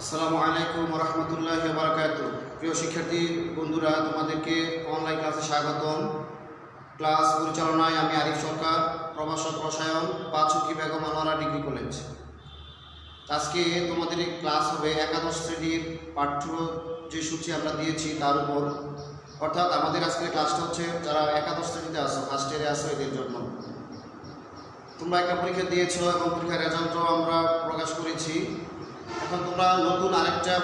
আসসালামু আলাইকুম রহমতুল্লাহি ওয়া বারাকাতুহু। প্রিয় শিক্ষার্থী বন্ধুরা, তোমাদেরকে অনলাইন ক্লাসে স্বাগতম। ক্লাস পরিচালনায় আমি আরিফ সরকার, প্রভাষক রসায়ন, পাঁচুকি বেগম আনোয়ারা ডিগ্রি কলেজ। আজকে তোমাদের এই ক্লাস হবে একাদশ শ্রেণীর পাঠ্য যে সূচি আমরা দিয়েছি তার উপর। অর্থাৎ আমাদের আজকের ক্লাসটা হচ্ছে যারা একাদশ শ্রেণীতে আসো, ফার্স্ট ইয়ারে আসো, এদের জন্য। তোমরা একটা পরীক্ষা দিয়েছো এবং পরীক্ষার রেজাল্টও আমরা প্রকাশ করেছি। এখন তোমরা নতুন আরেকটা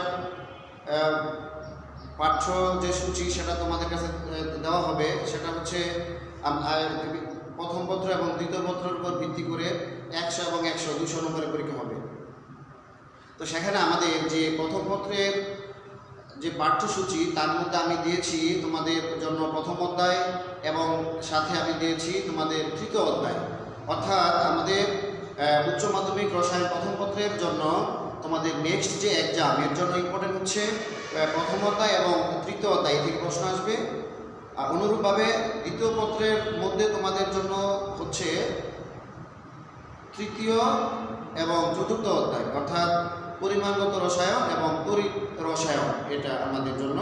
পাঠ্য যে সূচি সেটা তোমাদের কাছে দেওয়া হবে। সেটা হচ্ছে প্রথম পত্র এবং দ্বিতীয় পত্রের উপর ভিত্তি করে 100 এবং 100 200 নম্বরের পরীক্ষা হবে। তো সেখানে আমাদের যে প্রথম পত্রের যে পাঠ্যসূচি তার মধ্যে আমি দিয়েছি তোমাদের জন্য প্রথম অধ্যায় এবং সাথে আমি দিয়েছি তোমাদের তৃতীয় অধ্যায়। অর্থাৎ আমাদের উচ্চ মাধ্যমিক রসায়ন প্রথম পত্রের জন্য তোমাদের নেক্সট যে এক্সাম এর জন্য ইম্পর্টেন্ট হচ্ছে প্রথম অধ্যায় এবং তৃতীয় অধ্যায় থেকে প্রশ্ন আসবে। আর অনুরূপভাবে দ্বিতীয় পত্রের মধ্যে তোমাদের জন্য হচ্ছে তৃতীয় এবং চতুর্থ অধ্যায়, অর্থাৎ পরিমাণগত রসায়ন এবং তড়িৎ রসায়ন। এটা আমাদের জন্য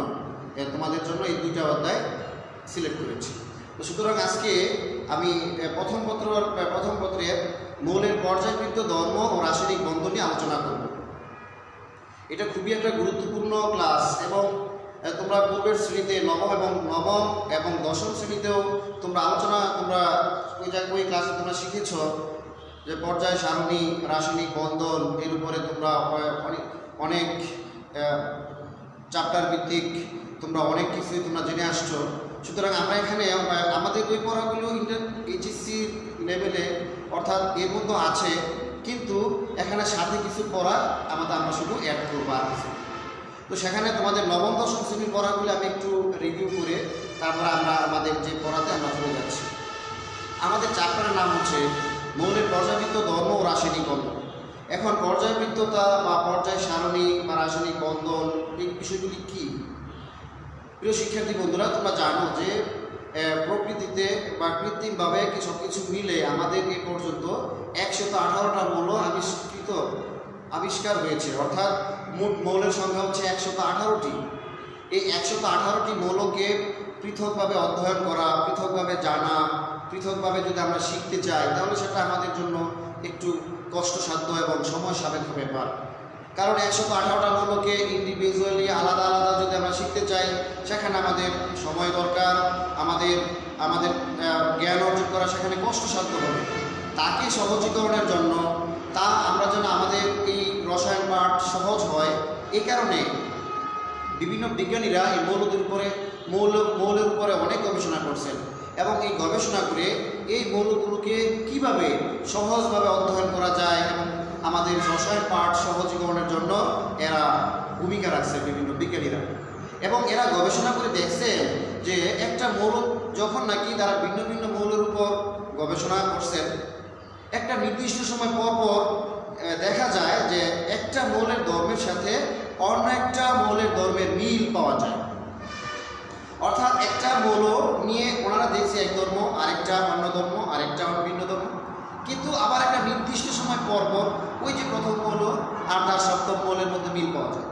তোমাদের জন্য এই দুইটা অধ্যায় সিলেক্ট করেছি। তো সুতরাং আজকে আমি প্রথম পত্রের মৌলের পর্যায়বৃত্ত ধর্ম ও রাসায়নিক বন্ধন নিয়ে আলোচনা করব। এটা খুবই একটা গুরুত্বপূর্ণ ক্লাস এবং তোমরা পূর্বের শ্রেণীতে নবম এবং দশম শ্রেণীতেও তোমরা ওই ক্লাসে তোমরা শিখেছ যে পর্যায় সারণী, রাসায়নিক বন্ধন, এর উপরে তোমরা অনেক চ্যাপ্টার ভিত্তিক তোমরা অনেক কিছুই তোমরা জেনে আসছো। সুতরাং আমরা এখানে আমাদের ওই পড়াগুলো এইচএসসি লেভেলে অর্থাৎ এর মধ্যে আছে, কিন্তু এখানে সাথে কিছু পড়া আমরা শুধু অ্যাড করবো আর কিছু। তো সেখানে তোমাদের নবম দশম শ্রেণীর পড়াগুলো আমি একটু রিভিউ করে তারপরে আমরা আমাদের যে পড়াতে আমরা চলে যাচ্ছি। আমাদের চ্যাপ্টারের নাম হচ্ছে মৌলের পর্যায়বৃত্ত ধর্ম ও রাসায়নিক বন্ধন। এখন পর্যায়বৃত্ততা বা পর্যায় সারণী বা রাসায়নিক বন্ধন এই বিষয়গুলি কী? প্রিয় শিক্ষার্থী বন্ধুরা, তোমরা জানো যে প্রকৃতিতে বা কৃত্রিমভাবে সব কিছু মিলে আমাদের এ পর্যন্ত 118টা মৌল আবিষ্কার হয়েছে। অর্থাৎ মোট মৌলের সংখ্যা হচ্ছে 118টি। এই 118টি মৌলকে পৃথকভাবে অধ্যয়ন করা, পৃথকভাবে জানা, পৃথকভাবে যদি আমরা শিখতে চাই তাহলে সেটা আমাদের জন্য একটু কষ্টসাধ্য এবং সময় সাপেক্ষ ব্যাপার। কারণ 118টা মৌলকে ইন্ডিভিজুয়ালি আলাদা আলাদা যদি আমরা শিখতে চাই সেখানে আমাদের সময় দরকার, আমাদের জ্ঞান অর্জন করা সেখানে কষ্টসাধ্য হবে। তাকে সহজীকরণের জন্য আমরা যেন আমাদের এই রসায়ন পাঠ সহজ হয়, এই কারণে বিভিন্ন বিজ্ঞানীরা এই মৌলের উপরে অনেক গবেষণা করছেন এবং এই গবেষণা করে এই মৌলগুলোকে কিভাবে সহজভাবে অধ্যয়ন করা যায় এবং আমাদের রসায়ন পাঠ সহজীকরণের জন্য এরা ভূমিকা রাখছে বিভিন্ন বিজ্ঞানীরা। এবং এরা গবেষণা করে দেখছে যে একটা মৌল যখন নাকি তারা ভিন্ন ভিন্ন মৌলের উপর গবেষণা করছেন, একটা নির্দিষ্ট সময় পর দেখা যায় যে একটা মৌলের ধর্মের সাথে অন্য একটা মৌলের ধর্মের মিল পাওয়া যায়। অর্থাৎ একটা মৌল নিয়ে ওনারা দেখছে এক ধর্ম, আরেকটা অন্য ধর্ম, আরেকটা ভিন্ন ধর্ম, কিন্তু আবার একটা নির্দিষ্ট সময় পর ওই যে প্রথম মৌল আর তার সপ্তম মৌলের মধ্যে মিল পাওয়া যায়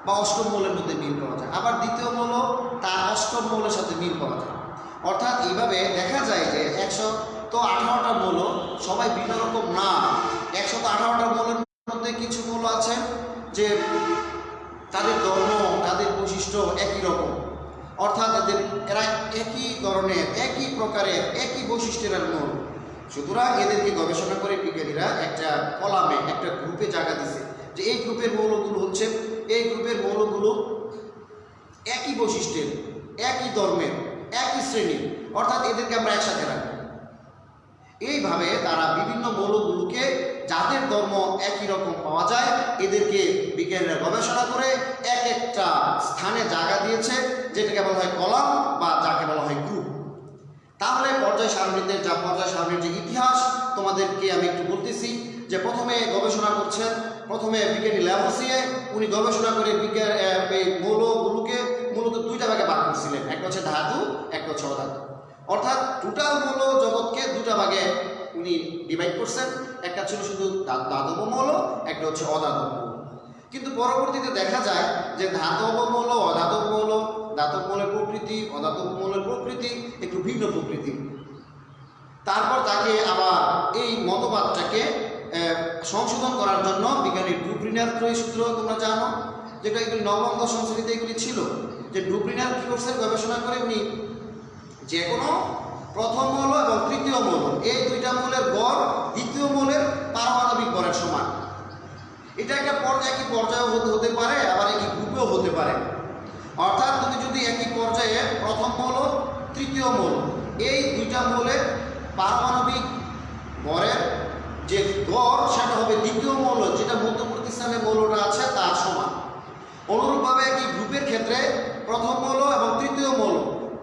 বা অষ্টম মৌলের মধ্যে মিল পাওয়া যায়, আবার দ্বিতীয় মৌল তার অষ্টম মৌলের সাথে মিল পাওয়া যায়। অর্থাৎ এইভাবে দেখা যায় যে 118টা মৌল সবাই ভিন্ন রকম না। 118টা মৌলের মধ্যে কিছু মৌল আছে যে তাদের ধর্ম, তাদের বৈশিষ্ট্য একই রকম, অর্থাৎ এরা একই ধরনের, একই প্রকারের, একই বৈশিষ্ট্যের মৌল। সুতরাং এদেরকে গবেষণা করে বিজ্ঞানীরা একটা কলামে, একটা গ্রুপে জায়গা দিচ্ছে যে এই গ্রুপের মৌলগুলো হচ্ছে, এই গ্রুপের মৌলগুলো একই বৈশিষ্ট্যের, একই ধর্মের, একই শ্রেণীর, অর্থাৎ এদেরকে আমরা একসাথে রাখবো। এইভাবে তারা বিভিন্ন মৌলগুলোকে যাদের ধর্ম একই রকম পাওয়া যায় এদেরকে বিজ্ঞানীরা গবেষণা করে এক একটা স্থানে জায়গা দিয়েছে, যেটাকে বলা হয় কলাম বা যাকে বলা হয় গ্রুপ। তাহলে পর্যায় সারণীর যে ইতিহাস তোমাদেরকে আমি একটু বলতেছি যে প্রথমে গবেষণা করছেন, প্রথমে বিজ্ঞানী ল্যাভসিয়ে উনি গবেষণা করে এই মৌলগুলোকে মূলত দুইটা ভাগে ভাগ করছিলেন, একটা হচ্ছে ধাতু, একটা হচ্ছে অধাতু। অর্থাৎ টোটাল মৌল জগৎকে দুটা ভাগে উনি ডিভাইড করছেন, একটা ছিল শুধু ধাতব মৌল, একটা হচ্ছে অধাতব মৌল। কিন্তু পরবর্তীতে দেখা যায় যে ধাতব মৌল, অধাতব মৌল, ধাতব মৌলের প্রকৃতি, অধাতব মৌলের প্রকৃতি একটু ভিন্ন প্রকৃতি। তারপর তাকে আবার এই মতবাদটাকে সংশোধন করার জন্য বিজ্ঞানী ডুব্রিনার ত্রয়ী সূত্র তোমরা জানো, যেটা এগুলি নবম দশম শ্রেণীতে এগুলি ছিল, যে ডুব্রিনার কি করছে, গবেষণা করে উনি যে কোনো প্রথম মৌল এবং তৃতীয় মৌল এই দুইটা মৌলের গড় দ্বিতীয় মৌলের পারমাণবিক গড়ের সমান। এটা একটা একই পর্যায়ে হতে পারে, আবার একই গ্রুপেও হতে পারে। অর্থাৎ তুমি যদি একই পর্যায়ে প্রথম মৌল তৃতীয় মৌল এই দুইটা মৌলের পারমাণবিক গড়ের যে গড় সেটা হবে দ্বিতীয় মৌল যেটা মধ্যবর্তী স্থানে মৌলটা আছে তার সমান। অনুরূপভাবে একই গ্রুপের ক্ষেত্রে প্রথম মৌল এবং তৃতীয় মৌল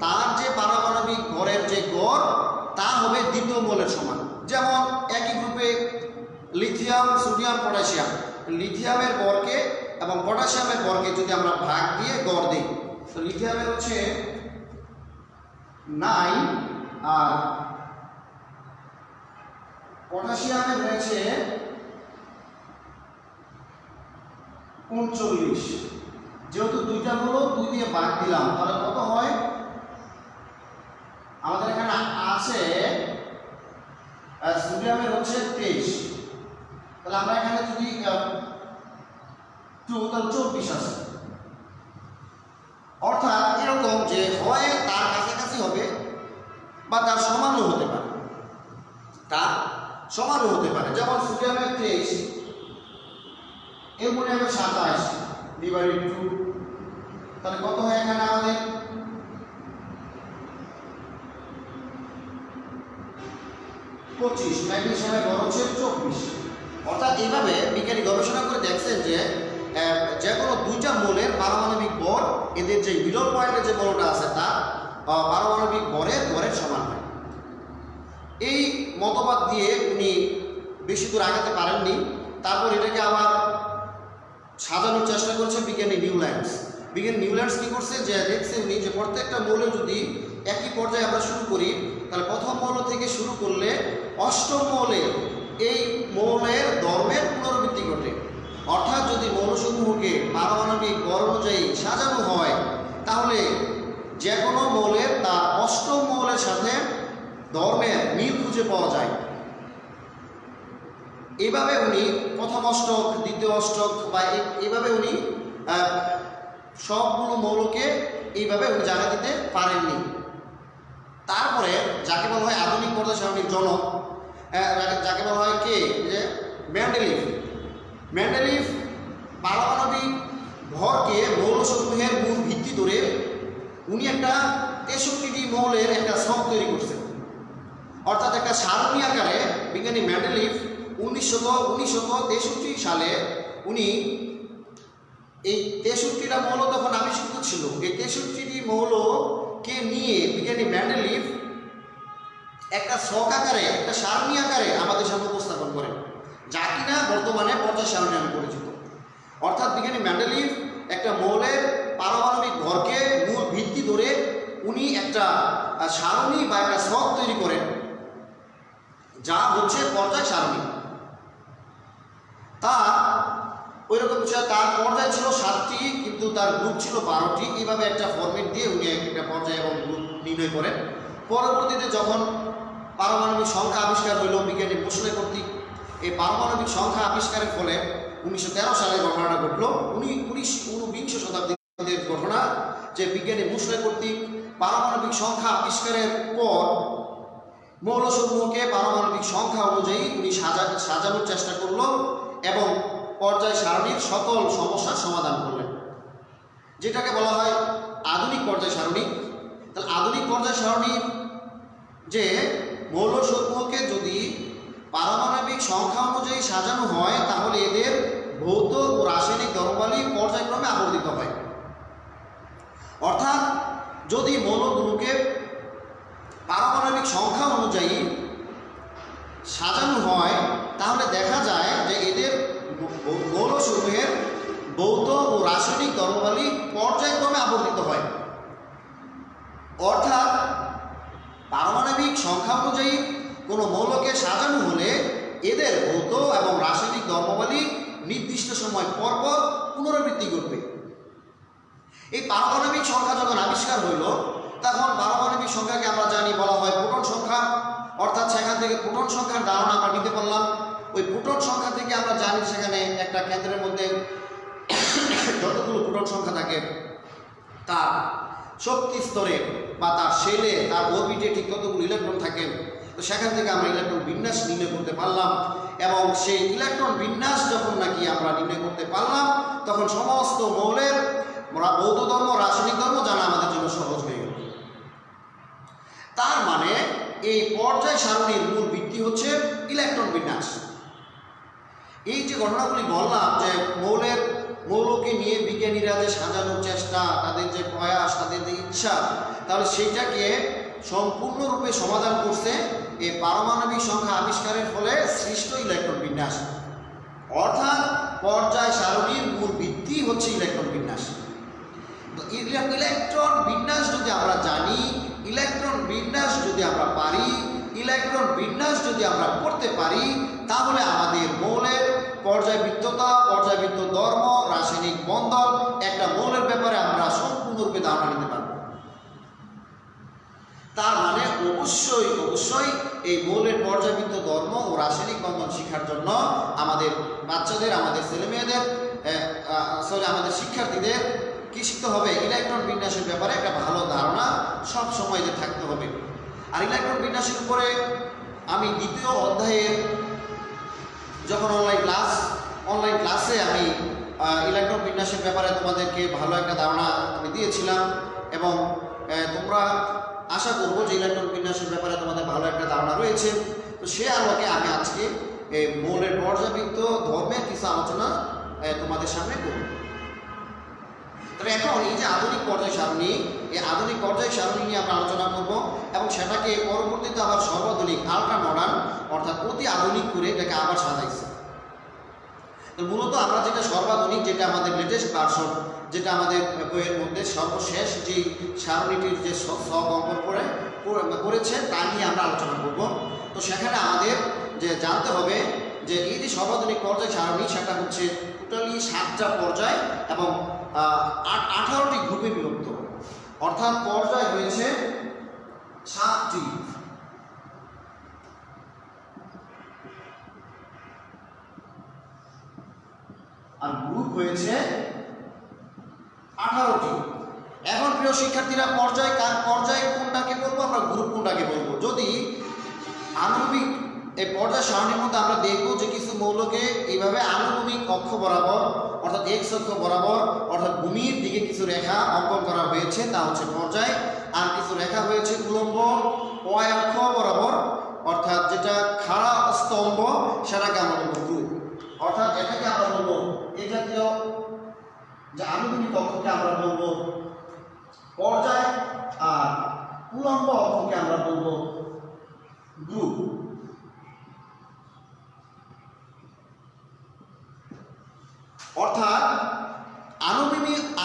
তার যে পারমাণবিক গড়ের যে গড় তা হবে দ্বিতীয় মৌলের সমান। যেমন একই গ্রুপে লিথিয়াম, সোডিয়াম, পটাশিয়াম, লিথিয়ামের গড়কে এবং পটাশিয়ামের গড়কে যদি আমরা ভাগ দিয়ে গড় দিই, তো লিথিয়ামের হচ্ছে 9 আর পটাশিয়ামের হয়েছে 39। যেহেতু দুইটা হলো 2 দিয়ে ভাগ দিলাম, তাহলে কত হয়? আমাদের এখানে আছে সোডিয়ামের হচ্ছে 23, তাহলে আমরা এখানে যদি 2 তাহলে 24 আছে। অর্থাৎ এরকম যে হয় তার কাছাকাছি হবে বা তার সমানও হতে পারে, তার সমানও হতে পারে। যেমন সোডিয়ামের 23, অ্যামোনিয়ামের 27 ডিভাইডেড 2, তাহলে কত হয় এখানে আমাদের? 25। ম্যাগনেসিয়ামের গড় হচ্ছে 24। অর্থাৎ এইভাবে বিজ্ঞানী গবেষণা করে দেখছেন যে যে কোনো দুইটা মৌলের পারমাণবিক ভর এদের যে মিডল পয়েন্টে যে মৌলটা আছে তার পারমাণবিক ভরের সমান হয়। এই মতবাদ দিয়ে উনি বেশি দূর আগাতে পারেননি। তারপর এটাকে আবার সাজানোর চেষ্টা করছে বিজ্ঞানী নিউল্যান্ডস। বিজ্ঞানী নিউল্যান্ডস কি করছে, যে দেখছে উনি যে প্রত্যেকটা মৌলের যদি একই পর্যায়ে আমরা শুরু করি, তাহলে প্রথম মৌল থেকে শুরু করলে অষ্টম মৌলে এই মৌলের ধর্মের পুনরাবৃত্তি ঘটে। অর্থাৎ যদি মৌলসমূহকে পারমাণবিক গড় অনুযায়ী সাজানো হয়, তাহলে যে কোনো মৌলের তার অষ্টম মৌলের সাথে ধর্মের মিল খুঁজে পাওয়া যায়। এইভাবে উনি প্রথম অষ্টক, দ্বিতীয় অষ্টক বা এইভাবে উনি সবগুলো মৌলকে এইভাবে উনি জায়গা দিতে পারেননি। তারপরে যাকে বলা হয় আধুনিক পর্যায় সারণীর জনক, যাকে বলা হয় কে, যে মেন্ডেলিভ। মেন্ডেলিভ পারমাণবিক ভরকে মৌলসমূহের মূল ভিত্তি ধরে উনি একটা 63টি মৌলের একটা ছক তৈরি করছেন। অর্থাৎ একটা সারণী আকারে বিজ্ঞানী মেন্ডেলিভ 1963 সালে উনি এই 63টা মৌল তখন আবিষ্কৃত ছিল। এই 63টি মৌলকে নিয়ে বিজ্ঞানী মেন্ডেলিভ একটা ছক আকারে, একটা সারণী আকারে আমাদের সামনে উপস্থাপন করেন, যা কিনা বর্তমানে পর্যায় সারণী নামে পরিচিত। অর্থাৎ বিজ্ঞানী মেন্ডেলিভ একটা মৌলের পারমাণবিক ভরকে মূল ভিত্তি ধরে উনি একটা সারণী বা একটা ছক তৈরি করেন, যা হচ্ছে পর্যায় সারণী। তার ওইরকম তার পর্যায় ছিল 7টি, কিন্তু তার গ্রুপ ছিল 12টি। এইভাবে একটা ফরম্যাট দিয়ে উনি একটা পর্যায় এবং গ্রুপ নির্ণয় করেন। পরবর্তীতে যখন পারমাণবিক সংখ্যা আবিষ্কার হইল বিজ্ঞানী মোসলে কর্তৃক, এই পারমাণবিক সংখ্যা আবিষ্কারের ফলে 1913 সালে ঘটনাটা ঘটলো। 19 শতাব্দীর ঘটনা, যে বিজ্ঞানী মোসলে কর্তৃক পারমাণবিক সংখ্যা আবিষ্কারের পর মৌলসমূহকে পারমাণবিক সংখ্যা অনুযায়ী উনি সাজানোর চেষ্টা করলো এবং পর্যায় সারণীর সকল সমস্যার সমাধান করলেন, যেটাকে বলা হয় আধুনিক পর্যায় সারণী। তাহলে আধুনিক পর্যায় সারণীর যে মৌলসমূহকে যদি পারমাণবিক সংখ্যা অনুযায়ী সাজানো হয়, তাহলে এদের ভৌত ও রাসায়নিক ধর্মাবলী পর্যায়ক্রমে আবর্তিত হয়। অর্থাৎ যদি মৌলগুলোকে পারমাণবিক সংখ্যা অনুযায়ী সাজানো হয়, তাহলে দেখা যায় যে এদের মৌলসমূহের ভৌত ও রাসায়নিক ধর্মাবলী পর্যায়ক্রমে আবর্তিত হয়। অর্থাৎ পারমাণবিক সংখ্যা অনুযায়ী কোনো মৌলকে সাজানো হলে এদের ভৌত এবং রাসায়নিক ধর্মাবলী নির্দিষ্ট সময় পরপর পুনরাবৃত্তি ঘটবে। এই পারমাণবিক সংখ্যা যখন আবিষ্কার হইল, তখন পারমাণবিক সংখ্যাকে আমরা জানি বলা হয় প্রোটন সংখ্যা, অর্থাৎ সেখান থেকে প্রোটন সংখ্যার ধারণা আমরা নিতে পারলাম। ওই প্রোটন সংখ্যা থেকে আমরা জানি সেখানে একটা কেন্দ্রের মধ্যে যতগুলো প্রোটন সংখ্যা থাকে তার শক্তি স্তরে বা তার শেলে, তার অরবিটে ঠিক কতগুলো ইলেকট্রন থাকে। তো সেখান থেকে আমরা ইলেকট্রন বিন্যাস নির্ণয় করতে পারলাম, এবং সেই ইলেকট্রন বিন্যাস যখন নাকি আমরা নির্ণয় করতে পারলাম, তখন সমস্ত মৌলের ভৌত ধর্ম, রাসায়নিক ধর্ম জানা আমাদের জন্য সহজ হয়ে গেল। তার মানে এই পর্যায় সারণীর মূল ভিত্তি হচ্ছে ইলেকট্রন বিন্যাস। এই যে ঘটনাগুলি বললাম, যে মৌলকে নিয়ে বিজ্ঞানীরা যে সাজানোর চেষ্টা, তাদের যে প্রয়াস, তাদের যে ইচ্ছা, তাহলে সেইটাকে সম্পূর্ণরূপে সমাধান করছে এই পারমাণবিক সংখ্যা আবিষ্কারের ফলে সৃষ্ট ইলেকট্রন বিন্যাস। অর্থাৎ পর্যায় সারণীর মূল ভিত্তি হচ্ছে ইলেকট্রন বিন্যাস। তো ইলেকট্রন বিন্যাস যদি আমরা জানি, ইলেকট্রন বিন্যাস যদি আমরা পারি, ইলেকট্রন বিন্যাস যদি আমরা করতে পারি, তাহলে আমাদের মৌলের পর্যায়বৃত্ততা, পর্যায়বৃত্ত ধর্ম, রাসায়নিক বন্ধন, একটা মৌলের ব্যাপারে আমরা সম্পূর্ণরূপে ধারণা নিতে পারব। তার মানে অবশ্যই এই মৌলের পর্যায়বৃত্ত ধর্ম ও রাসায়নিক বন্ধন শেখার জন্য আমাদের বাচ্চাদের, আমাদের ছেলেমেয়েদের, আমাদের শিক্ষার্থীদের কি শিখতে হবে? ইলেকট্রন বিন্যাসের ব্যাপারে একটা ভালো ধারণা সব সময় যে থাকতে হবে। আর ইলেকট্রন বিন্যাসের উপরে আমি দ্বিতীয় অধ্যায়ে যখন অনলাইন ক্লাসে আমি ইলেকট্রন বিন্যাসের ব্যাপারে তোমাদেরকে ভালো একটা ধারণা আমি দিয়েছিলাম, এবং তোমরা আশা করবো যে ইলেকট্রন বিন্যাসের ব্যাপারে তোমাদের ভালো একটা ধারণা রয়েছে। তো সে আলোকে আমি আজকে মৌলের পর্যায়বৃত্ত ধর্মের কিছু আলোচনা তোমাদের সামনে করব। তবে এখন এই যে আধুনিক পর্যায় সারণী, এই আধুনিক পর্যায় সারণী নিয়ে আমরা আলোচনা করব, এবং সেটাকে পরবর্তীতে আবার সর্বাধুনিক, আল্ট্রা মডার্ন, অর্থাৎ অতি আধুনিক করে এটাকে আবার সাজাইছে। তো মূলত আমরা যেটা সর্বাধুনিক, যেটা আমাদের লেটেস্ট ভার্সন, যেটা আমাদের বইয়ের মধ্যে সর্বশেষ যে সারণীটির যে সব অঙ্কন করেছে তা নিয়ে আমরা আলোচনা করব। তো সেখানে আমাদের যে জানতে হবে যে এই যে সর্বাধুনিক পর্যায় সারণী, সেটা হচ্ছে টোটালি 7টা পর্যায় এবং 18টি গ্রুপে বিভক্ত, অর্থাৎ পর্যায় হয়েছে 7টি, আর গ্রুপ হয়েছে 18টি। এখন প্রিয় শিক্ষার্থীরা, পর্যায় কোনটাকে বলবো, আমরা গ্রুপ কোনটাকে বলবো? যদি আণবিক এই পর্যায় সারণীর মধ্যে আমরা দেখব যে কিছু মৌলকে এইভাবে আনুভূমিক অক্ষ বরাবর, অর্থাৎ এক্স অক্ষ বরাবর, অর্থাৎ ভূমির দিকে কিছু রেখা অঙ্কন করা হয়েছে, তা হচ্ছে পর্যায়। আর কিছু রেখা হয়েছে উলম্ব ওয়াই অক্ষ বরাবর, অর্থাৎ যেটা খাড়া স্তম্ভ, সেটাকে আমরা বলবো গ্রুপ। অর্থাৎ এটাকে আমরা বলবো, এই জাতীয় যে আনুভূমিক অক্ষকে আমরা বলবো পর্যায়, আর উলম্ব অক্ষকে আমরা বলবো গ্রুপ। অর্থাৎ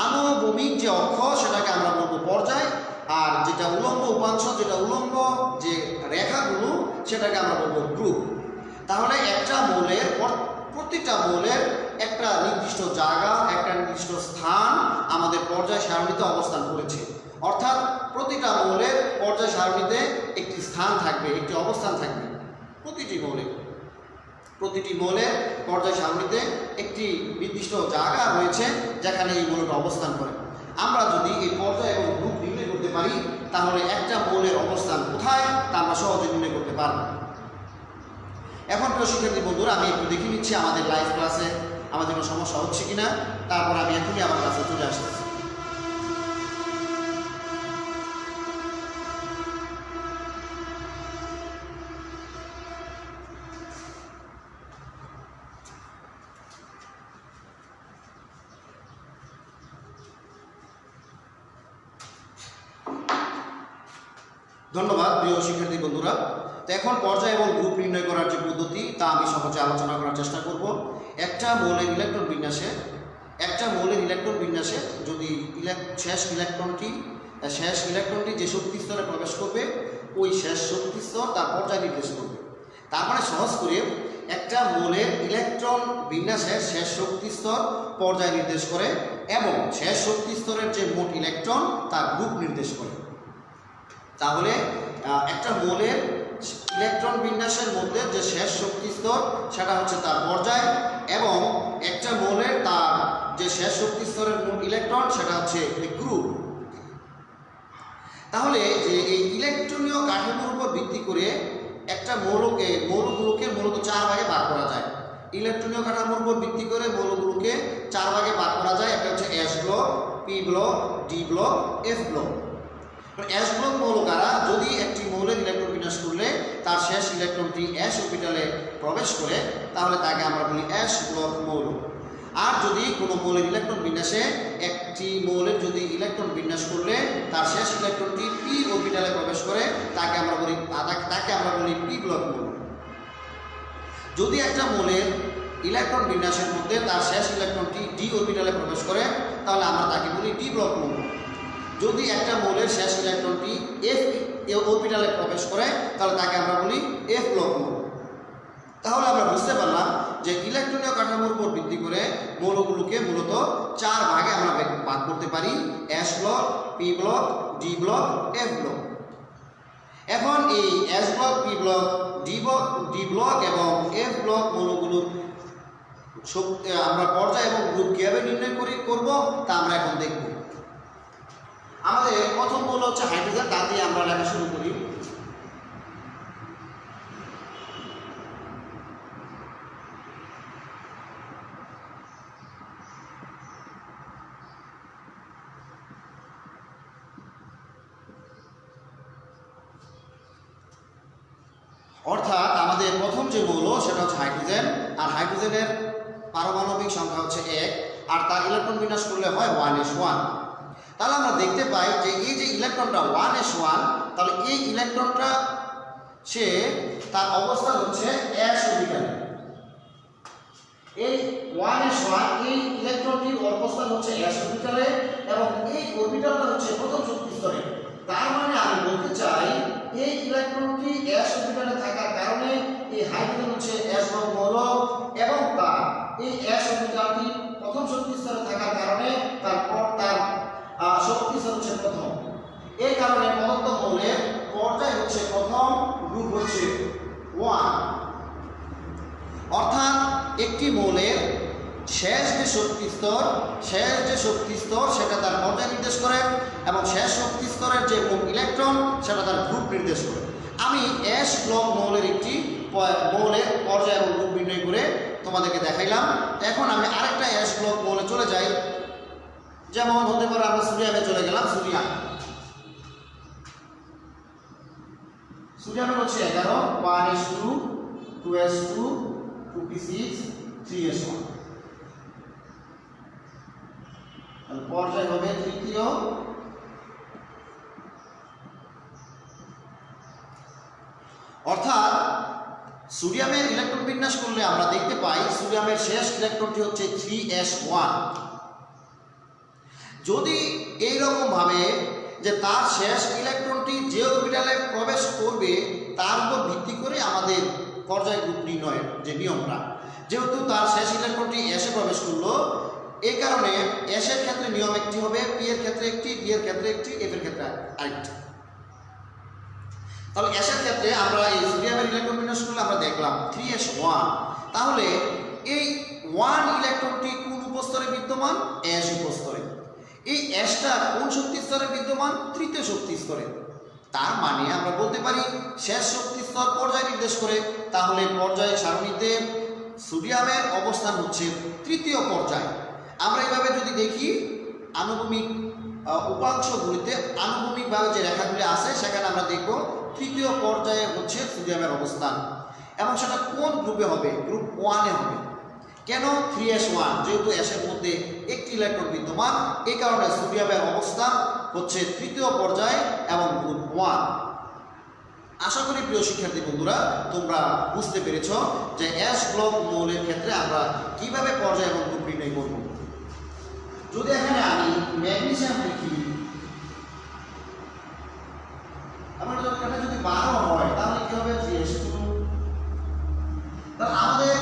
আনুভূমিক যে অক্ষ, সেটাকে আমরা বলবো পর্যায়, আর যেটা উলম্ব উপাংশ, যেটা উলম্ব যে রেখাগুলো, সেটাকে আমরা বলবো গ্রুপ। তাহলে একটা মৌলের, প্রতিটা মৌলের একটা নির্দিষ্ট জায়গা, একটা নির্দিষ্ট স্থান আমাদের পর্যায় সারণীতে অবস্থান করেছে। অর্থাৎ প্রতিটা মৌলের পর্যায় সারণীতে একটি স্থান থাকবে, একটি অবস্থান থাকবে। প্রতিটি মৌলের পর্যায় সারণীতে একটি নির্দিষ্ট জায়গা রয়েছে যেখানে এই মৌলটা অবস্থান করে। আমরা যদি এই পর্যায় এবং গ্রুপ নির্ণয় করতে পারি, তাহলে একটা মৌলের অবস্থান কোথায় তা আমরা সহজে নির্ণয় করতে পারব। এখন প্রিয় শিক্ষার্থী বন্ধুরা, আমি একটু দেখে নিচ্ছি আমাদের লাইভ ক্লাসে আমাদের কোনো সমস্যা হচ্ছে কিনা, তারপর আমি এখনই আমার ক্লাসে চলে আসতেছি। ধন্যবাদ প্রিয় শিক্ষার্থী বন্ধুরা। তো এখন পর্যায় এবং গ্রুপ নির্ণয় করার যে পদ্ধতি, তা আমি সহজে আলোচনা করার চেষ্টা করব। একটা মৌলের ইলেকট্রন বিন্যাসে যদি শেষ ইলেকট্রনটি যে শক্তি স্তরে প্রবেশ করবে, ওই শেষ শক্তি স্তর তার পর্যায় নির্দেশ করবে। তার মানে সহজ করে একটা মৌলের ইলেকট্রন বিন্যাসের শেষ শক্তি স্তর পর্যায় নির্দেশ করে এবং শেষ শক্তি স্তরের যে মোট ইলেকট্রন তার গ্রুপ নির্দেশ করে। তাহলে একটা মৌলের ইলেকট্রন বিন্যাসের মধ্যে যে শেষ শক্তি স্তর সেটা হচ্ছে তার পর্যায়, এবং একটা মৌলের তার যে শেষ শক্তি স্তরের মোট ইলেকট্রন সেটা হচ্ছে গ্রুপ। তাহলে যে এই ইলেকট্রনীয় কাঠামোর উপর ভিত্তি করে একটা মৌলগুলোকে মূলত 4 ভাগে ভাগ করা যায়। ইলেকট্রনীয় কাঠামোর উপর ভিত্তি করে মৌলগুলোকে 4 ভাগে ভাগ করা যায়। একটা হচ্ছে S block, P block, D block, F block. S block মৌল কারা? যদি একটি মৌলের ইলেকট্রন বিন্যাস করলে তার শেষ ইলেকট্রনটি এস অরবিটালে প্রবেশ করে তাহলে তাকে আমরা বলি এস ব্লক মৌল। আর যদি কোনো মৌলের ইলেকট্রন বিন্যাসে একটি মৌলের যদি ইলেকট্রন বিন্যাস করলে তার শেষ ইলেকট্রনটি পি অরবিটালে প্রবেশ করে তাকে আমরা বলি পি ব্লক মৌল। যদি একটা মৌলের ইলেকট্রন বিন্যাসের মধ্যে তার শেষ ইলেকট্রনটি ডি অরবিটালে প্রবেশ করে তাহলে আমরা তাকে বলি ডি ব্লক মৌল। যদি একটা মৌলের শেষ ইলেকট্রনটি এফ অরবিটালে প্রবেশ করে তাহলে তাকে আমরা বলি এফ ব্লক মৌল। তাহলে আমরা বুঝতে পারলাম যে ইলেকট্রনীয় কাঠামোর উপর ভিত্তি করে মৌলগুলোকে মূলত 4 ভাগে আমরা ভাগ করতে পারি: S block, P block, D block, F block. এখন এই S block, P block, D block এবং এফ ব্লক মৌলগুলোর আমরা পর্যায় এবং গ্রুপ কিভাবে নির্ণয় করব তা আমরা এখন দেখব। আমাদের প্রথম মৌল হচ্ছে হাইড্রোজেন, তা দিয়ে আমরা লেখা শুরু করি। অর্থাৎ আমাদের প্রথম যে মৌল সেটা হচ্ছে হাইড্রোজেন, আর হাইড্রোজেনের পারমাণবিক সংখ্যা হচ্ছে 1 আর তার ইলেকট্রন বিন্যাস করলে হয় 1s1। তাহলে আমরা দেখতে পাই যে এই যে ইলেকট্রনটা 1s1, তাহলে এই ইলেকট্রনটা সে তার অবস্থান হচ্ছে s অরবিটালে। এই 1s1 এই ইলেকট্রনটির অবস্থান হচ্ছে s অরবিটালে এবং এই অরবিটালটা হচ্ছে প্রথম শক্তি স্তরে। তার মানে আমি বলতে চাই এই ইলেকট্রনটি s অরবিটালে থাকার কারণে এই হাইড্রোজেন হচ্ছে s ব্লক মৌল, এবং তার এই s অরবিটালটি প্রথম শক্তি স্তরে থাকার কারণে তার শক্তি স্তর হচ্ছে প্রথম। এই কারণে প্রদত্ত মৌলের পর্যায় হচ্ছে প্রথম, গ্রুপ হচ্ছে 1। অর্থাৎ একটি মৌলের শেষ যে শক্তি স্তর সেটা তার পর্যায় নির্দেশ করে এবং শেষ শক্তি স্তরের যে ইলেকট্রন সেটা তার গ্রুপ নির্দেশ করে। আমি এস ব্লক মৌলের একটি মৌলের পর্যায় এবং গ্রুপ নির্ণয় করে তোমাদেরকে দেখাইলাম। এখন আমি আরেকটা এস ব্লক মৌলে চলে যাই। যেমন হতে পারে আমরা সোডিয়ামে চলে গেলাম। সোডিয়ামের হচ্ছে 11, 1s2, 2s2, 2p6, 3s1। পর্যায় হবে তৃতীয়। অর্থাৎ সোডিয়ামের ইলেকট্রন বিন্যাস করলে আমরা দেখতে পাই সোডিয়ামের শেষ ইলেকট্রনটি হচ্ছে 3s1। যদি এইরকম ভাবে যে তার শেষ ইলেকট্রনটি যে অরবিটালে প্রবেশ করবে তার উপর ভিত্তি করে আমাদের পর্যায় গ্রুপ নির্ণয়ের যে নিয়মটা, যেহেতু তার শেষ ইলেকট্রনটি এসে প্রবেশ করলো, এই কারণে এস এর ক্ষেত্রে নিয়ম একটি হবে, পি এর ক্ষেত্রে একটি, ডি এর ক্ষেত্রে একটি, এফ এর ক্ষেত্রে আরেকটি। তাহলে এস এর ক্ষেত্রে আমরা এই সোডিয়ামের ইলেকট্রন বিন্যাস করলে আমরা দেখলাম 3s1। তাহলে এই 1 ইলেকট্রনটি কোন উপস্তরে বিদ্যমান? এস উপস্তরে। এই এসটা কোন শক্তি স্তরে বিদ্যমান? তৃতীয় শক্তি স্তরে। তার মানে আমরা বলতে পারি শেষ শক্তি স্তর পর্যায় নির্দেশ করে। তাহলে পর্যায় সারণীতে সোডিয়ামের অবস্থান হচ্ছে তৃতীয় পর্যায়। আমরা এইভাবে যদি দেখি আনুভূমিক উপাংশগুলিতে আনুভূমিকভাবে যে রেখাগুলি আছে সেখানে আমরা দেখব তৃতীয় পর্যায়ে হচ্ছে সোডিয়ামের অবস্থান, এবং সেটা কোন গ্রুপে হবে? গ্রুপ 1-এ হবে। কেন 3s1? যেহেতু এসের মধ্যে একটি ইলেকট্রন বিদ্যমান, এই কারণে সোডিয়ামের অবস্থান হচ্ছে তৃতীয় পর্যায় এবং গ্রুপ 1। আশা করি প্রিয় শিক্ষার্থী বন্ধুরা তোমরা বুঝতে পেরেছ যে এস ব্লক মৌলের ক্ষেত্রে আমরা কিভাবে পর্যায় এবং গ্রুপ নির্ণয় করব। যদি এখানে আমি ম্যাগনেসিয়াম লিখি, আমরা যদি 12 হয় তাহলে কি হবে? 3s2, তাহলে আমাদের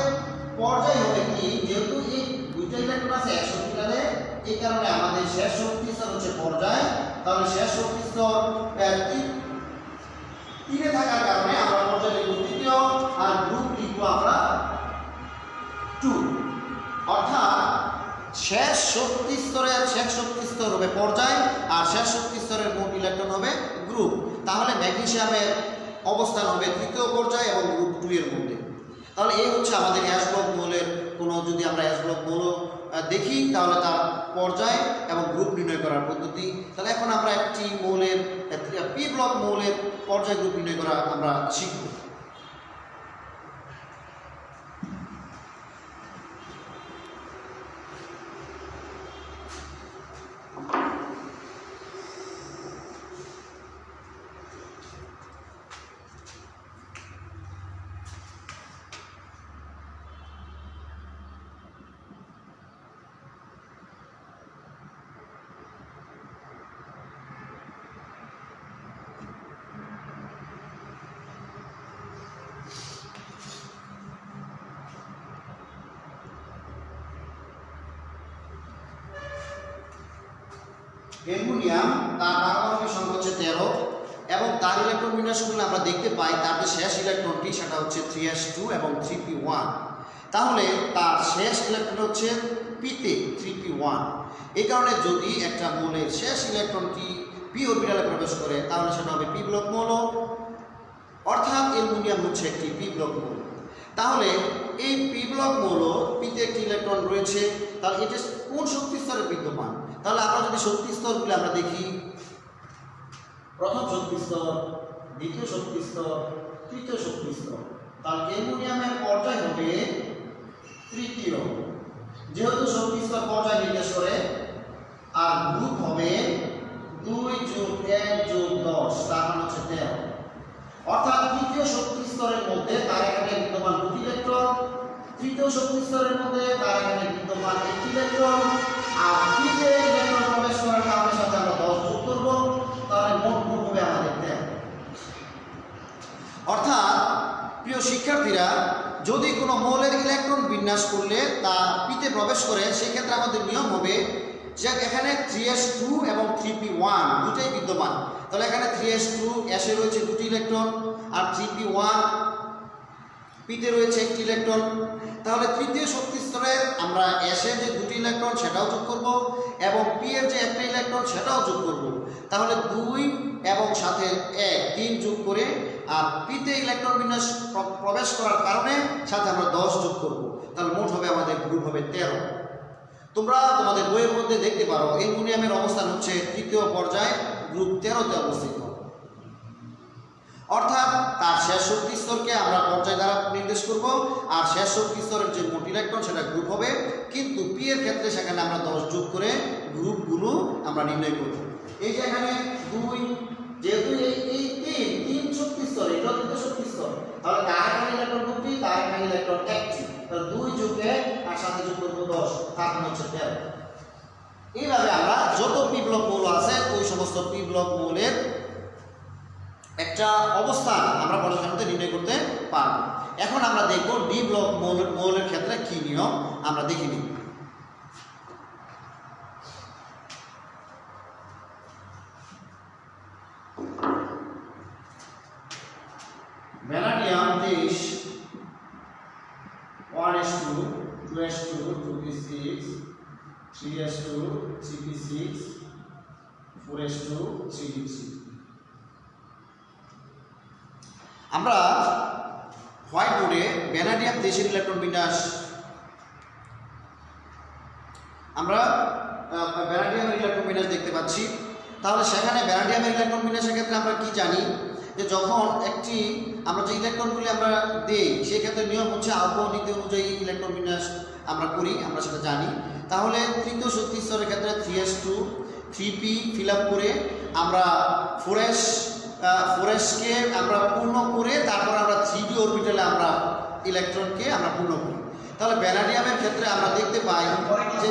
পর্যায় হবে কি, যেহেতু এই দুইটা ইলেকট্রন আছে 100 টানে, এই কারণে আমাদের শেষ শক্তি স্তর হচ্ছে পর্যায়। তাহলে শেষ শক্তি স্তর 3 থাকার কারণে আমরা পর্যায় লিখব তৃতীয়, আর গ্রুপ লিখব আমরা 2। অর্থাৎ শেষ শক্তি স্তর হবে পর্যায়, আর শেষ শক্তি স্তরের মোট ইলেকট্রন হবে গ্রুপ। তাহলে ম্যাগনেসিয়ামের অবস্থান হবে তৃতীয় পর্যায় এবং গ্রুপ 2 এর মধ্যে। তাহলে এই হচ্ছে আমাদের অ্যাশ ব্লক মৌলের কোনো, যদি আমরা অ্যাশ ব্লক মৌল দেখি তাহলে তার পর্যায় এবং গ্রুপ নির্ণয় করার পদ্ধতি। তাহলে এখন আমরা একটি মৌলের পি ব্লক মৌলের পর্যায় গ্রুপ নির্ণয় করা আমরা শিখব। অ্যালুমিনিয়াম, তার পারমাণবিক সংখ্যা হচ্ছে 13 এবং তার ইলেকট্রন বিন্যাস করলে আমরা দেখতে পাই তার যে শেষ ইলেকট্রনটি সেটা হচ্ছে 3s2 এবং 3p1। তাহলে তার শেষ ইলেকট্রন হচ্ছে পিতে 3p1। এই কারণে যদি একটা মৌলের শেষ ইলেকট্রনটি পি অরবিটালে প্রবেশ করে তাহলে সেটা হবে পি ব্লক মৌল, অর্থাৎ অ্যালুমিনিয়াম হচ্ছে একটি পি ব্লক মৌল। তাহলে এই পি ব্লক মৌল, পিতে একটি ইলেকট্রন রয়েছে, তাহলে এটা কোন শক্তি স্তরে বিদ্যমান? তাহলে আমরা যদি শক্তি স্তরগুলো আমরা দেখি, প্রথম শক্তি স্তর, দ্বিতীয় শক্তি স্তর, তৃতীয় শক্তি স্তর। তাহলে অ্যালুমিনিয়ামের পর্যায় হবে তৃতীয়, যেহেতু শক্তি স্তর পর্যায় নির্দেশ করে, আর গ্রুপ হবে 2 + 1 + 10, তার মানে হচ্ছে 13। অর্থাৎ তৃতীয় শক্তি স্তরের মধ্যে তার এখানে বিদ্যমান 2টি ইলেকট্রন, তৃতীয় শক্তি স্তরের মধ্যে তার এখানে বিদ্যমান 1টি ইলেকট্রন, আর তৃতীয় ইলেকট্রন প্রবেশ করার কারণে সাথে আমরা 10 যোগ করব, তাহলে মোট গ্রুপ হবে আমাদের 13। অর্থাৎ প্রিয় শিক্ষার্থীরা, যদি কোনো মৌলের ইলেকট্রন বিন্যাস করলে তা পিতে প্রবেশ করে, সেক্ষেত্রে আমাদের নিয়ম হবে যে এখানে 3s2 এবং 3p1 দুটোই বিদ্যমান। তাহলে এখানে 3s2 এসে রয়েছে 2টি ইলেকট্রন, আর 3p1 পিতে রয়েছে 1টি ইলেকট্রন। তাহলে তৃতীয় শক্তি স্তরে আমরা এসে যে 2টি ইলেকট্রন সেটাও যোগ করব, এবং পি এর যে একটা ইলেকট্রন সেটাও যোগ করব। তাহলে 2 এবং সাথে 1, 3 যোগ করে, আর পিতে ইলেকট্রন বিন্যাস প্রবেশ করার কারণে সাথে আমরা 10 যোগ করব। তাহলে মোট হবে আমাদের গ্রুপ হবে 13। তোমরা তোমাদের বইয়ের মধ্যে দেখতে পারো অ্যালুমিনিয়ামের অবস্থান হচ্ছে তৃতীয় পর্যায়ে গ্রুপ 13তে অবস্থিত। অর্থাৎ তার শেষ শক্তি স্তরকে আমরা পর্যায় দ্বারা নির্দেশ করব, আর শেষ শক্তি স্তরের যে মোট ইলেকট্রন সেটা গ্রুপ হবে, কিন্তু পি এর ক্ষেত্রে সেখানে আমরা 10 যোগ করে গ্রুপগুলো আমরা নির্ণয় করব। এই যে এখানে 2, যেহেতু এই 3 শক্তি স্তর, এটা তৃতীয় শক্তি স্তর, তাহলে তার এখানে ইলেকট্রন 2টি, তার এখানে ইলেকট্রন 1টি, তাহলে 2 যোগ 1 আর সাথে যোগ করব 10, তার মানে হচ্ছে 13। এইভাবে আমরা যত পি ব্লক মৌল আছে ওই সমস্ত পি ব্লক মৌলের একটা অবস্থান আমরা পর্যায়ক্রমে নির্ণয় করতে পারব। এখন আমরা দেখব ডি ব্লক মৌলের ক্ষেত্রে কি নিয়ম আমরা দেখে নিই। Vanadium 23, 1s2, 2s2, 2p6, 3s2, 3p6, 4s2, 3p3। আমরা হোয়াইট বোর্ডে ভ্যানাডিয়াম 23 এর ইলেকট্রন বিন্যাস, আমরা ভ্যানাডিয়ামের ইলেকট্রন বিন্যাস দেখতে পাচ্ছি। তাহলে সেখানে ভ্যানাডিয়ামের ইলেকট্রন বিন্যাসের ক্ষেত্রে আমরা কি জানি, যে যখন একটি আমরা যে ইলেকট্রনগুলি আমরা দেই সেক্ষেত্রে নিয়ম হচ্ছে আবহাওয়া নীতি অনুযায়ী ইলেকট্রন বিন্যাস আমরা করি, আমরা সেটা জানি। তাহলে তৃতীয় শক্তি স্তরের ক্ষেত্রে 3s2, 3p ফিল আপ করে আমরা 4sকে আমরা পূর্ণ করে তারপর আমরা 3d অরবিটালে আমরা ইলেকট্রনকে আমরা পূর্ণ করি। তাহলে ভ্যানাডিয়ামের ক্ষেত্রে আমরা দেখতে পাই যে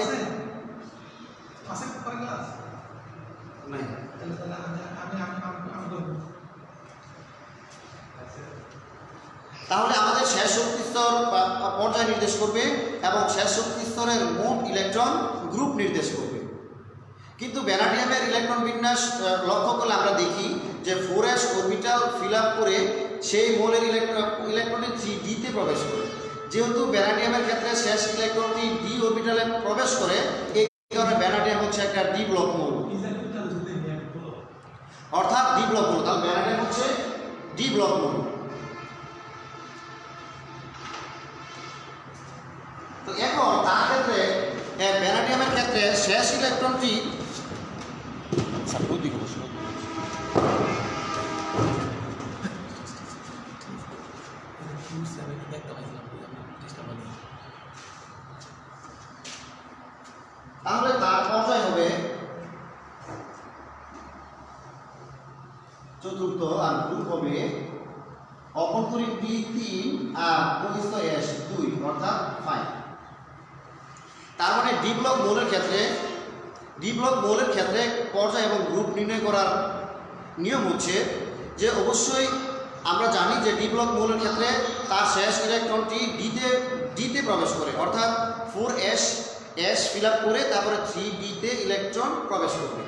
তাহলে আমাদের শেষ শক্তি স্তর পর্যায় নির্দেশ করবে এবং শেষ শক্তি স্তরের মোট ইলেকট্রন গ্রুপ নির্দেশ করবে। কিন্তু ভ্যানাডিয়ামের ইলেকট্রন বিন্যাস লক্ষ্য করলে আমরা দেখি যে 4s অরবিটাল ফিল আপ করে সেই মোলের ইলেকট্রনটি 3d-তে প্রবেশ করে। যেহেতু ভ্যানাডিয়ামের ক্ষেত্রে শেষ ইলেকট্রনটি d অরবিটালে প্রবেশ করে, এই কারণে ভ্যানাডিয়াম হচ্ছে একটা ডি ব্লক মৌল, অর্থাৎ ডি ব্লক মৌল। তাহলে ভ্যানাডিয়াম হচ্ছে ডি ব্লক মৌল। তো এখন তার ক্ষেত্রে ভ্যানাডিয়ামের ক্ষেত্রে শেষ ইলেকট্রনটি তাহলে তার পর্যায় হবে চতুর্থ, আর গ্রুপ হবে অভ্যন্তরীণ বি 3 আর বহিস্থ এস 2, অর্থাৎ 5। তার মানে ডি ব্লক মৌলের ক্ষেত্রে পর্যায় এবং গ্রুপ নির্ণয় করার নিয়ম হচ্ছে যে অবশ্যই আমরা জানি যে ডি ব্লক মৌলের ক্ষেত্রে তার শেষ ইলেকট্রনটি ডিতে প্রবেশ করে, অর্থাৎ 4s ফিল আপ করে তারপরে 3d-তে ইলেকট্রন প্রবেশ করবে।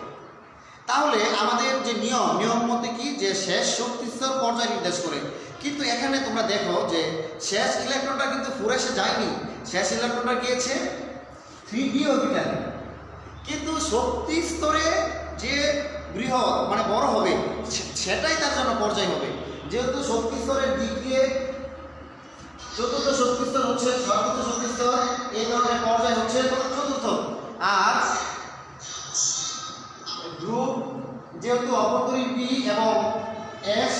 তাহলে আমাদের যে নিয়ম মতে কি, যে শেষ শক্তি স্তর পর্যায় নির্দেশ করে। কিন্তু এখানে তোমরা দেখো যে শেষ ইলেকট্রনটা কিন্তু 4s-এ যায়নি, শেষ ইলেকট্রনটা গিয়েছে 3d অরবিটালে। কিন্তু শক্তি স্তরে যে বৃহৎ মানে বড় হবে সেটাই তার জন্য পর্যায় হবে। যেহেতু শক্তি স্তরের দিক দিয়ে চতুর্থ শক্তি স্তর হচ্ছে সর্বোচ্চ শক্তি স্তর, এই ধরনের পর্যায় হচ্ছে চতুর্থ। আর গ্রুপ যেহেতু অভ্যন্তরীণ বি এবং এস,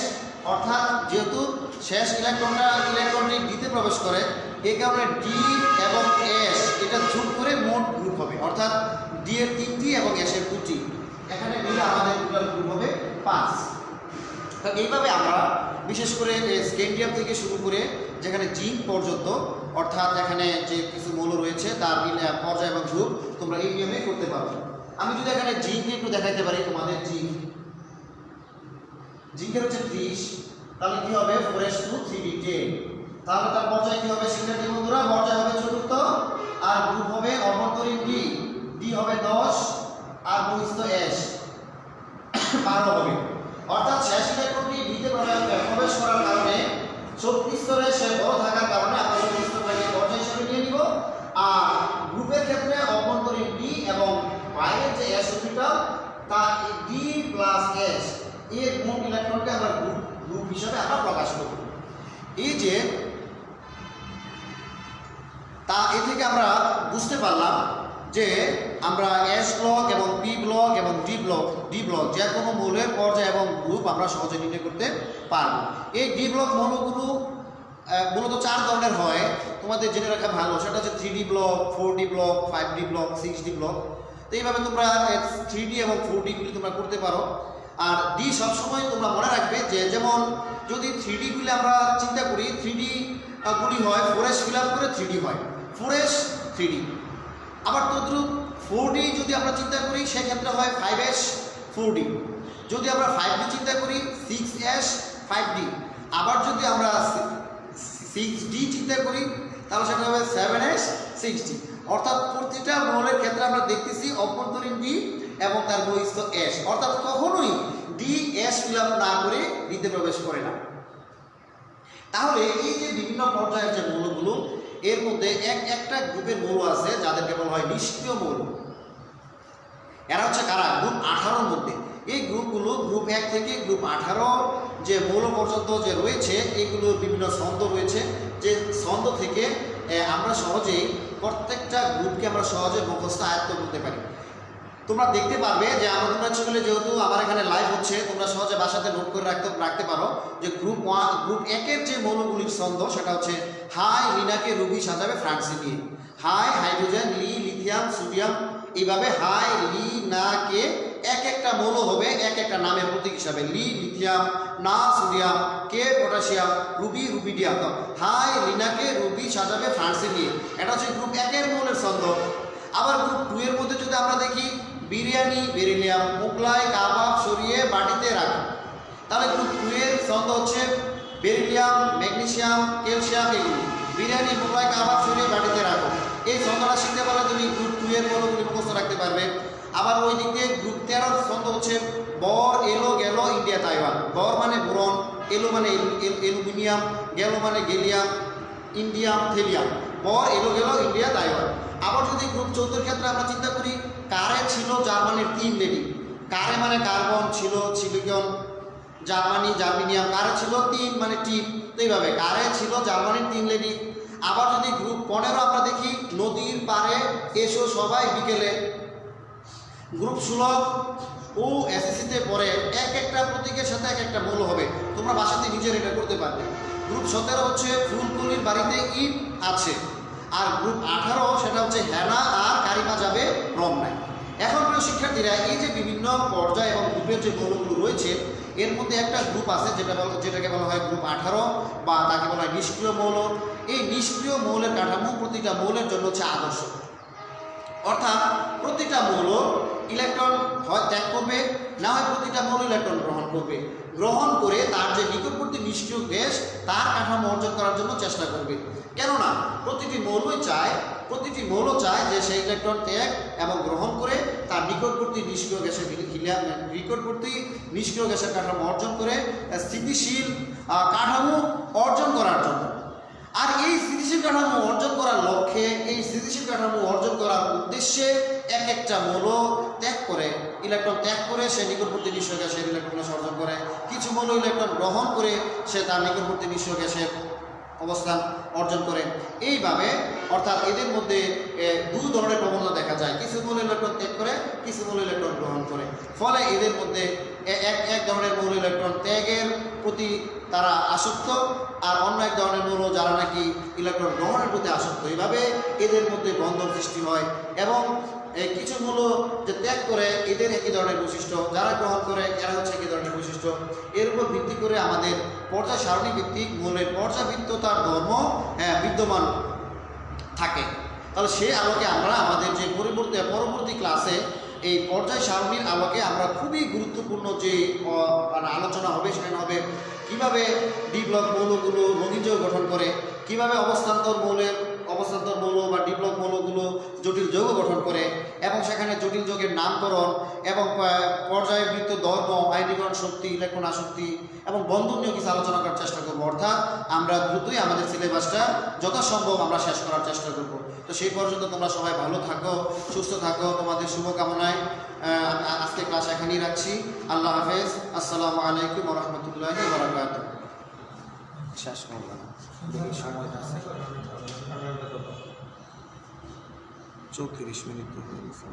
অর্থাৎ যেহেতু শেষ ইলেকট্রনটি ডিতে প্রবেশ করে, এই কারণে ডি এবং এস এটা যোগ করে মোট গ্রুপ হবে, অর্থাৎ ডি এর 3টি এবং এস এর 2টি। এখানে মিলে আমাদের টোটাল গ্রুপ হবে 5। তো এইভাবে আমরা বিশেষ করে স্ক্যান্ডিয়াম থেকে শুরু করে যেখানে জিঙ্ক পর্যন্ত, অর্থাৎ এখানে যে কিছু মৌল রয়েছে তার পর্যায় এবং গ্রুপ তোমরা এই নিয়মে করতে পারো। আমি যদি এখানে জিঙ্ক একটু দেখাইতে পারি তোমাদের, জিঙ্কের হচ্ছে 30, তাহলে কি হবে 4s2 3d 10। তাহলে তার পর্যায় কি হবে শিক্ষার্থী বন্ধুরা? পর্যায় হবে চতুর্থ, আর গ্রুপ হবে অভ্যন্তরীণ ডি হবে 10 আর বহিস্থ এস 12 হবে। অর্থাৎ শেষ ইলেকট্রনটি ডিতে প্রবেশ করার কারণে শক্তি স্তরে সে বড় থাকার কারণে আমরা শক্তি স্তরটাকে পর্যায় হিসেবে নিয়ে নিব। আর গ্রুপের ক্ষেত্রে অভ্যন্তরীণ ডি এবং বাইরের যে এস অরবিটাল তা ডি প্লাস এস এর মোট ইলেকট্রনকে আমরা গ্রুপ হিসেবে আমরা প্রকাশ করব। এই যে এ থেকে আমরা বুঝতে পারলাম যে আমরা এস ব্লক এবং পি ব্লক এবং ডি ব্লক যে কোনো মৌলের পর্যায় এবং গ্রুপ আমরা সহজে নির্ণয় করতে পারব। এই ডি ব্লক মৌলগুলো মূলত 4 ধরনের হয়, তোমাদের জেনে রাখা ভালো। সেটা হচ্ছে 3d block, 4d block, 5d block, 6d block. তো এইভাবে তোমরা 3d এবং 4d গুলি তোমরা করতে পারো। আর ডি সবসময় তোমরা মনে রাখবে যে যেমন যদি 3d গুলি আমরা চিন্তা করি, 3d গুলি হয় 4s ফিল আপ করে 3d হয়, 4s 3d। আবার তদ্রুপ 4d যদি আমরা চিন্তা করি সেক্ষেত্রে হয় 5s 4d। যদি আমরা 5d চিন্তা করি 6s 5d। আবার যদি আমরা 6d চিন্তা করি তাহলে সেটা হবে 7s 6d। অর্থাৎ প্রতিটা মৌলের ক্ষেত্রে আমরা দেখতেছি অভ্যন্তরীণ ডি এবং তার বহিস্থ এস, অর্থাৎ কখনোই ডি এস ফিল আপ না করে ডিতে প্রবেশ করে না। তাহলে এই যে বিভিন্ন পর্যায়ের যে মৌলগুলো, এর মধ্যে একটা গ্রুপের মৌল আছে যাদেরকে বলা হয় নিষ্ক্রিয় মৌল। এরা হচ্ছে কারা? গ্রুপ 18-র মধ্যে। এই গ্রুপগুলো গ্রুপ 1 থেকে গ্রুপ 18 যে মৌল পর্যন্ত যে রয়েছে, এগুলোর বিভিন্ন ছন্দ রয়েছে, যে ছন্দ থেকে আমরা সহজেই প্রত্যেকটা গ্রুপকে আমরা সহজে মুখস্থ আয়ত্ত করতে পারি। তোমরা দেখতে পারবে যে আমরা তোমরা ছেলে যেহেতু আমার এখানে লাইভ হচ্ছে, তোমরা সহজে বাসাতে নোট করে রাখতে পারো যে গ্রুপ 1-এর যে মৌলগুলির ছন্দ সেটা হচ্ছে হাই লিনাকে রুবি সাজাবে ফ্রান্সি দিয়ে, হাই হাইড্রোজেন, লিথিয়াম, সোডিয়াম, এইভাবে হাই লি না কে এক একটা মৌল হবে এক একটা নামের প্রতীক হিসাবে। লিথিয়াম, না সোডিয়াম, কে পটাশিয়াম, রুবিডিয়াম। হাই লিনাকে রুবি সাজাবে ফ্রান্সি দিয়ে, এটা হচ্ছে গ্রুপ 1-এর মৌলের ছন্দ। আবার গ্রুপ 2-এর মধ্যে যদি আমরা দেখি বিরিয়ানি, বেরিলিয়াম, মোগলাই, কাবাব সরিয়ে বাটিতে রাখা, তাহলে গ্রুপ 2-এর ছন্দ হচ্ছে বেরিলিয়াম, ম্যাগনেসিয়াম, বিরিয়ানি মোগলাই কাবাব সরিয়ে বাড়িতে রাখো। এই ছন্দটা শিখতে পারলে তুমি গ্রুপ 2 এর মৌলগুলি মুখস্থ রাখতে পারবে। আবার ওই দিক দিয়ে গ্রুপ 13 ছন্দ হচ্ছে বর এলো গেল ইন্ডিয়া তাইওয়ান। বর মানে বোরন, এলো মানে অ্যালুমিনিয়াম, গেল মানে গেলিয়াম, ইন্ডিয়াম থেলিয়াম। বর এলো গেল ইন্ডিয়া তাইওয়ান। আবার যদি গ্রুপ 14 ক্ষেত্রে আমরা চিন্তা করি, কারে ছিল জার্মানির 3 লেডি। কারে মানে কার্বন, ছিল সিলিকন, জার্মানি জার্মেনিয়াম, কারে ছিল 3 মানে টিপ। তো এইভাবে কারে ছিল জার্মানির 3 লেডি। আবার যদি গ্রুপ 15 আমরা দেখি, নদীর পাড়ে এসো সবাই বিকেলে। গ্রুপ 16 ও এসএসসিতে পড়ে এক একটা প্রতীকের সাথে এক একটা মৌল হবে, তোমরা বাসাতে নিজের এটা করতে পারবে। গ্রুপ 17 হচ্ছে ফুলকলির বাড়িতে ঈদ আছে। আর গ্রুপ 18 সেটা হচ্ছে হেনা আর কারিমা যাবে রমনায়। এখন প্রিয় শিক্ষার্থীরা, এই যে বিভিন্ন পর্যায় এবং গ্রুপের যে মৌলগুলো রয়েছে, এর মধ্যে একটা গ্রুপ আছে যেটাকে বলা হয় গ্রুপ 18 বা তাকে বলা হয় নিষ্ক্রিয় মৌল। এই নিষ্ক্রিয় মৌলের কাঠামো প্রতিটা মৌলের জন্য হচ্ছে আদর্শ। অর্থাৎ প্রতিটা মৌল ইলেকট্রন হয় ত্যাগ করবে, না হয় প্রতিটা মৌল ইলেকট্রন গ্রহণ করবে। গ্রহণ করে তার যে নিকটবর্তী নিষ্ক্রিয় গ্যাস তার কাঠামো অর্জন করার জন্য চেষ্টা করবে। কেননা প্রতিটি মৌল চায় যে সেই ইলেকট্রন ত্যাগ এবং গ্রহণ করে তার নিকটবর্তী নিষ্ক্রিয় গ্যাসের কাঠামো অর্জন করে স্থিতিশীল কাঠামো অর্জন করার জন্য। আর এই স্থিতিশীল কাঠামো অর্জন করার লক্ষ্যে, এই স্থিতিশীল কাঠামো অর্জন করার উদ্দেশ্যে এক একটা মৌল ইলেকট্রন ত্যাগ করে সে নিকটবর্তী নিষ্ক্রিয় গ্যাসের ইলেকট্রন অর্জন করে। কিছু মৌল ইলেকট্রন গ্রহণ করে সে তার নিকটবর্তী নিষ্ক্রিয় গ্যাসের অবস্থান অর্জন করে। এইভাবে অর্থাৎ এদের মধ্যে দুই ধরনের প্রবণতা দেখা যায়, কিছু মৌল ইলেকট্রন ত্যাগ করে, কিছু মৌল ইলেকট্রন গ্রহণ করে। ফলে এদের মধ্যে এক ধরনের মৌল ইলেকট্রন ত্যাগের প্রতি তারা আসক্ত, আর অন্য এক ধরনের মৌল যারা নাকি ইলেকট্রন গ্রহণের প্রতি আসক্ত। এইভাবে এদের মধ্যে বন্ধন সৃষ্টি হয়। এবং কিছু মৌল যে ত্যাগ করে এদের একই ধরনের বৈশিষ্ট্য, যারা গ্রহণ করে এরা হচ্ছে একই ধরনের বৈশিষ্ট্য। এর উপর ভিত্তি করে আমাদের পর্যায় সারণী ভিত্তিক মৌলের পর্যাবৃত্ততার ধর্ম বিদ্যমান থাকে। তাহলে সে আলোকে আমরা আমাদের যে পরবর্তী ক্লাসে এই পর্যায় সারণীর আলোকে আমরা খুবই গুরুত্বপূর্ণ যে আলোচনা হবে, সেখানে হবে কীভাবে ডি ব্লক মৌলগুলো রঙিন যৌগ গঠন করে, কীভাবে অবস্থান্তর মৌল বা ডি ব্লক মৌলগুলো জটিল যৌগ গঠন করে, এবং সেখানে জটিল যৌগের নামকরণ এবং পর্যায়বৃত্ত ধর্ম, আয়নীকরণ শক্তি, ইলেকট্রন আসক্তি এবং বন্ধন নিয়ে কিছু আলোচনা করার চেষ্টা করবো। অর্থাৎ আমরা দ্রুতই আমাদের সিলেবাসটা যথাসম্ভব আমরা শেষ করার চেষ্টা করব। তো সেই পর্যন্ত তোমরা সবাই ভালো থাকো, সুস্থ থাকো, তোমাদের শুভকামনায় আজকে ক্লাস এখানেই রাখছি। আল্লাহ হাফেজ। আসসালামু আলাইকুম ওয়া রাহমাতুল্লাহি ওয়া বারাকাতুহু। শেষ করলাম, সময় আছে 34 মিনিট হয়ে গেছে।